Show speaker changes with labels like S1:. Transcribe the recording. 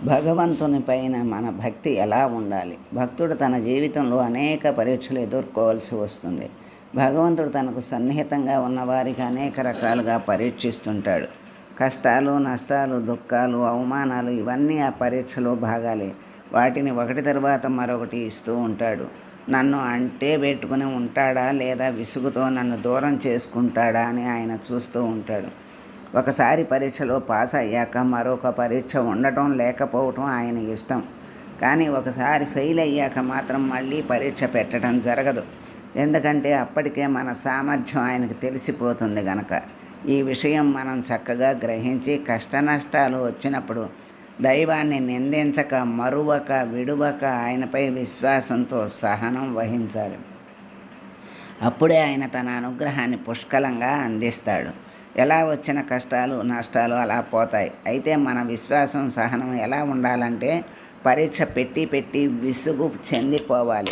S1: భగవంతుని పైన మన భక్తి ఎలా ఉండాలి? భక్తుడు తన జీవితంలో అనేక పరీక్షలు ఎదుర్కోవాల్సి వస్తుంది. భగవంతుడు తనకు సన్నిహితంగా ఉన్నవారికి అనేక రకాలుగా పరీక్షిస్తుంటాడు. కష్టాలు, నష్టాలు, దుఃఖాలు, అవమానాలు ఇవన్నీ ఆ పరీక్షలో భాగాలే. వాటిని ఒకటి తర్వాత మరొకటి ఇస్తూ ఉంటాడు. నన్ను అంటే పెట్టుకుని ఉంటాడా లేదా విసుగుతో నన్ను దూరం చేసుకుంటాడా అని ఆయన చూస్తూ ఉంటాడు. ఒకసారి పరీక్షలో పాస్ అయ్యాక మరొక పరీక్ష ఉండటం లేకపోవటం ఆయన ఇష్టం. కానీ ఒకసారి ఫెయిల్ అయ్యాక మాత్రం మళ్ళీ పరీక్ష పెట్టడం జరగదు. ఎందుకంటే అప్పటికే మన సామర్థ్యం ఆయనకు తెలిసిపోతుంది గనక. ఈ విషయం మనం చక్కగా గ్రహించి కష్ట నష్టాలు వచ్చినప్పుడు దైవాన్ని నిందించక, మరువక, విడువక ఆయనపై విశ్వాసంతో సహనం వహించాలి. అప్పుడే ఆయన తన అనుగ్రహాన్ని పుష్కలంగా అందిస్తాడు. ఎలా వచ్చిన కష్టాలు, నష్టాలు అలా పోతాయి. అయితే మన విశ్వాసం, సహనం ఎలా ఉండాలంటే పరీక్ష పెట్టి విసుగు చెందిపోవాలి.